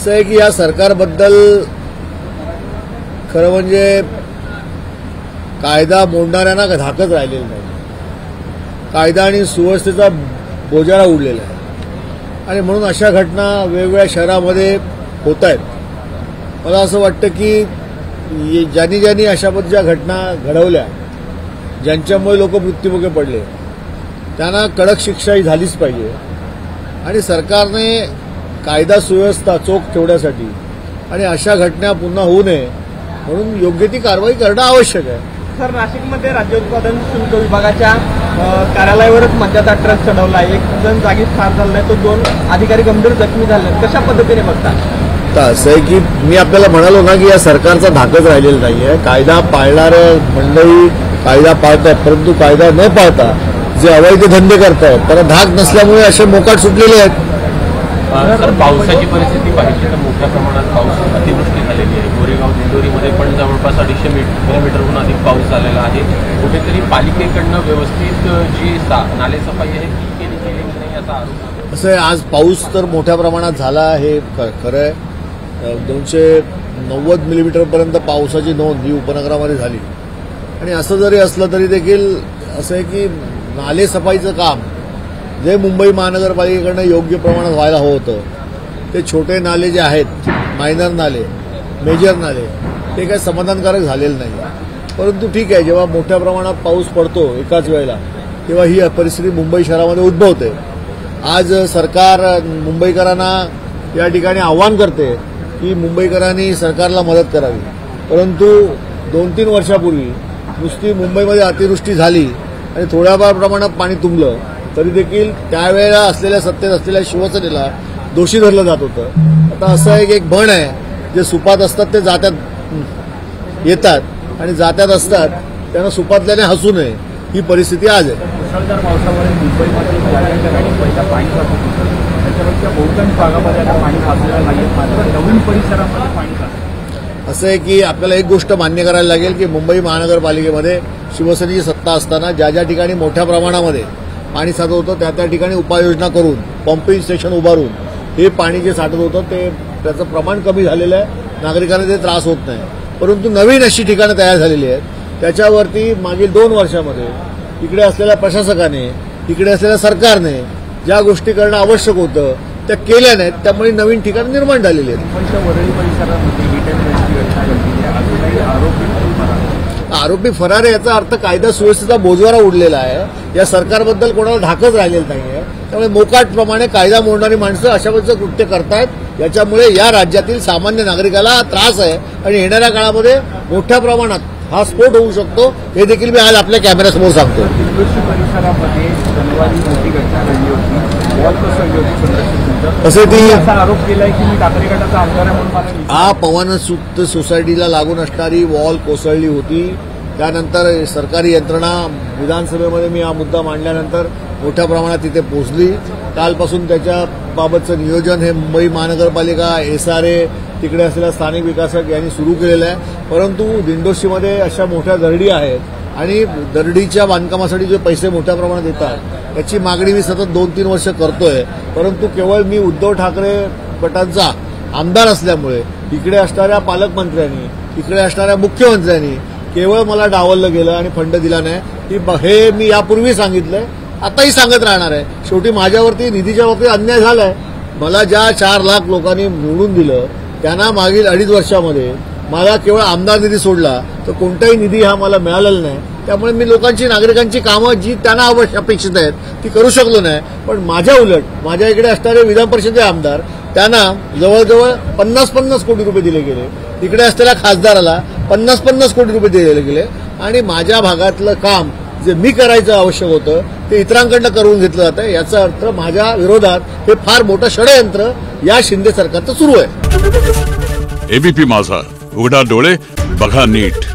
असं आहे की या सरकारबद्दल खरं म्हणजे कायदा मोडणाऱ्यांना धाकच राहिलेलं नाही. कायदा आणि सुव्यवस्थेचा बोजारा उडलेला आहे आणि म्हणून अशा घटना वेगवेगळ्या शहरामध्ये होत आहेत. मला असं वाटतं की ज्यांनी ज्यांनी अशा पद्धतीच्या घटना घडवल्या, ज्यांच्यामुळे लोक मृत्युमुखी पडले, त्यांना कडक शिक्षा ही झालीच पाहिजे आणि सरकारने कायदा सुव्यवस्था चोख ठेवण्यासाठी आणि अशा घटना पुन्हा होऊ नये म्हणून योग्य ती कारवाई करणं आवश्यक आहे. सर, नाशिकमध्ये राज्य उत्पादन शुल्क विभागाच्या कार्यालयावरच मद्याचा ट्रक चढवला. एक जण जागीच ठार झालाय, तो 2 अधिकारी गंभीर जखमी झाले. कशा पद्धतीने बघता? असं आहे की मी आपल्याला म्हणालो ना की या सरकारचा धाकच राहिलेला नाहीये. कायदा पाळणाऱ्या मंडळी कायदा पाळतात, परंतु कायदा न पाळता जे अवैध धंदे करतायत त्यांना धाक नसल्यामुळे असे मोकाट सुटलेले आहेत. सर, पावसाची परिस्थिती पाहिजे तर मोठ्या प्रमाणात पाऊस अतिवृष्टी झालेली आहे. गोरेगाव दिंडोरीमध्ये पण जवळपास 250 मिलीमीटरहून अधिक पाऊस झालेला आहे. कुठेतरी पालिकेकडनं व्यवस्थित जी नालेसफाई आहे ती केली नाही असा आरोप. असं आहे, आज पाऊस तर मोठ्या प्रमाणात झाला आहे, खरं आहे. 290 मिलीमीटरपर्यंत पावसाची नोंद ही उपनगरामध्ये झाली आणि असं जरी असलं तरी देखील असं आहे की नालेसफाईचं काम जे मुंबई महानगरपालिकेकडनं योग्य प्रमाणात व्हायला हवं होतं, ते छोटे नाले जे आहेत, मायनर नाले, मेजर नाले, ते काही समाधानकारक झालेलं नाही. परंतु ठीक आहे, जेव्हा मोठ्या प्रमाणात पाऊस पडतो एकाच वेळेला तेव्हा ही परिस्थिती मुंबई शहरामध्ये उद्भवते. आज सरकार मुंबईकरांना या ठिकाणी आवाहन करते की मुंबईकरांनी सरकारला मदत करावी, परंतु 2-3 वर्षापूर्वी नुसती मुंबईमध्ये अतिवृष्टी झाली आणि थोड्याफार प्रमाणात पाणी तुंबलं तरी देखील त्यावेळेला असलेल्या सत्तेत असलेल्या शिवसेनेला दोषी धरलं जात होतं. आता असं आहे की एक म्हण आहे, जे सुपात असतात ते जात्यात येतात आणि जात्यात असतात त्यांना सुपातल्याने हसू नये, ही परिस्थिती आज आहे. मुसळधार पावसामुळे मुंबईमध्ये पाणी साचत होतं, त्याच्यापेक्षा बहुतांश भागामध्ये आता पाणी साचलेलं नाही, मात्र नवीन परिसरामध्ये पाणी साचतं. असं आहे की आपल्याला एक गोष्ट मान्य करायला लागेल की मुंबई महानगरपालिकेमध्ये शिवसेनेची सत्ता असताना ज्या ज्या ठिकाणी मोठ्या प्रमाणामध्ये पाणी साठत होतं त्या ठिकाणी उपाययोजना करून पंपिंग स्टेशन उभारून हे पाणी जे साठत होतं त्याचं प्रमाण कमी झालेलं आहे, नागरिकांना ते त्रास होत नाही. परंतु नवीन अशी ठिकाणं तयार झालेली आहेत, त्याच्यावरती मागील 2 वर्षामध्ये इकडे असलेल्या प्रशासकाने, इकडे असलेल्या सरकारने ज्या गोष्टी करणं आवश्यक होतं त्या केल्या नाहीत, त्यामुळे नवीन ठिकाणं निर्माण झालेली आहेत. आरोपी फरार आहे याचा अर्थ कायदा सुव्यवस्थेचा बोजवारा उडलेला आहे. या सरकारबद्दल कोणाला धाकच राहिलेलं नाहीये. त्यामुळे मोकाटप्रमाणे कायदा मोडणारी माणसं अशा पद्धतीचं कृत्य करतायत. याच्यामुळे या राज्यातील सामान्य नागरिकाला त्रास आहे आणि येणाऱ्या काळामध्ये मोठ्या प्रमाणात हा स्फोट होऊ शकतो, हे देखील मी आज आपल्या कॅमेऱ्यासमोर सांगतो. परिसरामध्ये शनिवारी मोठी घटना घडली होती, वॉल कोसळली असे ती असा आरोप केलाय की मी ठाकरे गटाचा आमदार आहे म्हणून हा पवनसुत सोसायटीला लागून असणारी वॉल कोसळली होती. त्यानंतर सरकारी यंत्रणा विधानसभेमध्ये मी हा मुद्दा मांडल्यानंतर मोठ्या प्रमाणात तिथे पोहोचली. कालपासून त्याच्याबाबतचं नियोजन हे मुंबई महानगरपालिका, SRA, तिकडे असलेल्या स्थानिक विकासक यांनी सुरू केलेलं आहे. परंतु दिंडोशीमध्ये अशा मोठ्या दरडी आहेत आणि दरडीच्या बांधकामासाठी जे पैसे मोठ्या प्रमाणात येतात याची मागणी मी सतत 2-3 वर्ष करतोय. परंतु केवळ मी उद्धव ठाकरे गटांचा आमदार असल्यामुळे इकडे असणाऱ्या पालकमंत्र्यांनी, इकडे असणाऱ्या मुख्यमंत्र्यांनी केवळ मला डावललं गेलं आणि फंड दिला नाही. हे मी यापूर्वी सांगितलंय, आताही सांगत राहणार आहे. शेवटी माझ्यावरती निधीच्या बाबतीत अन्याय झालाय. मला ज्या 4 लाख लोकांनी निवडून दिलं त्यांना मागील 2.5 वर्षामध्ये मला केवळ आमदार निधी सोडला तर कोणताही निधी हा मला मिळालेला नाही. त्यामुळे मी लोकांची, नागरिकांची कामं जी त्यांना अपेक्षित आहेत ती करू शकलो नाही. पण माझ्या उलट माझ्या इकडे असणारे विधान परिषदेचे आमदार त्यांना जवळजवळ 50-50 कोटी रुपये दिले गेले. इकडे असलेल्या खासदाराला 50-50 कोटी रुपये दिले गेले आणि माझ्या भागातलं काम जे मी करायचं आवश्यक होतं ते इतरांकडनं करून घेतलं जातं. याचा अर्थ माझ्या विरोधात हे फार मोठं षडयंत्र या शिंदे सरकारचं सुरू आहे. एबीपी माझा, उघडा डोळे बघा नीट.